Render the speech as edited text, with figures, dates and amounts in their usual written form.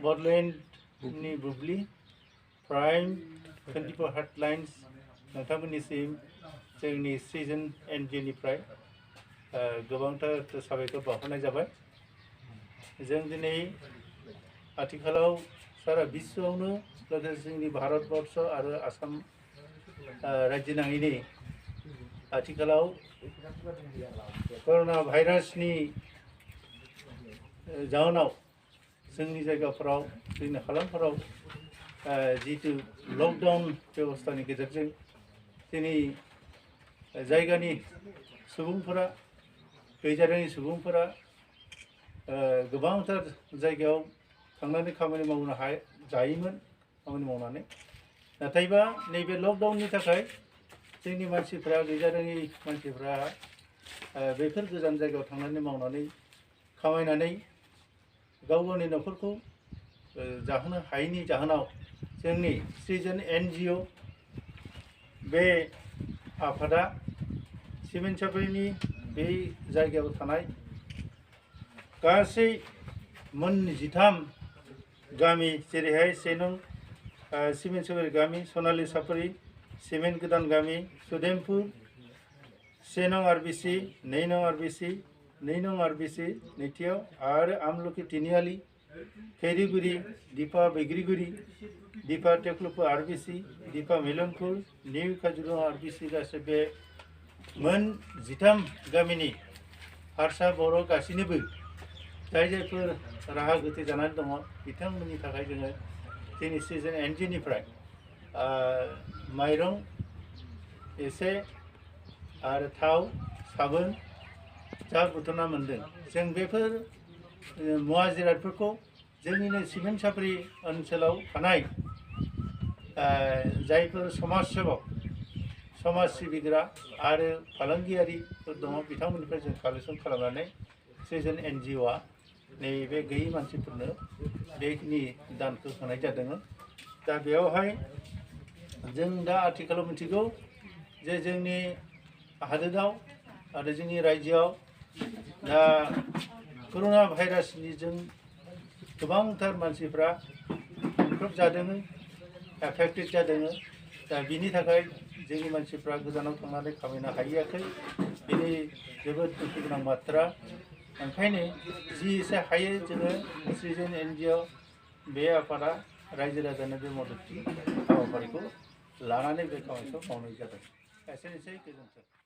बड'लेण्डनि बुब्लि prime 24 headlines नोंथांमोननिसिम जोंनि season एनजिअ निफ्राय गोबांथार साबायखर बावहरनाय जाबाय। जों दिनै आथिखालाव सारा विश्वआवनो लोगोसे जोंनि भारतबर्ष आरो आसाम राज्यो नाङैनो आथिखालाव कर'ना भाइरासनि जाहोनाव जोंनि जायगाफोराव जोंनि हालामफोराव जितु लकडाउन बेबस्थानि गेजेरजों दिनै जायगानि सुबुंफोरा गैजारोङि सुबुंफोरा गोबांथार जायगायाव थांनानै खामानि मावनो जायोमोन खामानि मावनानै, नाथायबा नैबे लकडाउननि थाखाय जोंनि मानसिफ्रा गैजारोङि मानसिफ्रा बेफोर गोजान जायगायाव थांनानै मावनानै खामायनानै गाव गावनि न'खरखौ जाहोनो हायैनि जाहोनाव जोंनि सिजन एनजिअ बे आफादा सिमेन्ट-सापरिनि बे जायगायाव थानाय गासै मोन 13 गामि जेरैहाय 1 नं सिमेन्ट-सापरि गामि, सनालि सापरि सिमेन्ट गोदान गामि, सुदेमपुर 1 नं आरबिसि, 2 नं आरबिसि, 2 नं आरबिसि नैथियाव आरो आमलखि तिनिआलि, खेरिगुरि, दिपा बैग्रिगुरि, दिपा टेक्लुपु आरबिसि, दिपा मिलनपुर, निउ काजिरङा आरबिसि गासै बे मोन 13 गामिनि हारसा बर' गासैनोबो जायफोर राहा गोथे जानानै दङ बिथांमोननि थाखाय जोङो जोंनि सिजन एनजिअ निफ्राय माइरं एसे आरो थाव साबोन जा बुथुमना मोनदों। जों बेफोर मुवा जिरादफोरखौ जोंनिनो सिमेन्ट-सापरि ओनसोलाव थानाय जायफोर समाज सेबक समाज सिबिग्रा आरो फालांगियारिफोर दङ बिथांमोननिफ्राय जों कालेक्सन खालामनानै सिजन एनजिअआ नैबे गैयै मानसिफोरनो बेखिनि दानखौ होनाय जादोंमोन। दा बेयावहाय जों दा आथिखालाव मिथिगौ जे जोंनि हादोराव आरो जोंनि रायजोआव दा कर'ना भाइरासनि जों गोबांथार मानसिफ्रा मुखुब जादों, एफेक्टेड जादों। दा बिनि थाखाय जोंनि मानसिफ्रा गोजानाव थांनानै खामायनो हायाखै, बेनि जोबोद दुखु गोनां बाथ्रा। ओंखायनो जि एसे हायो जोङो सिजन एनजिअ बे आफादा रायजो राजानो बे मददथि हाबाफारिखौ लानानै बे खामानिखौ मावनाय जादों। एसेनोसै, गोजोन्थों।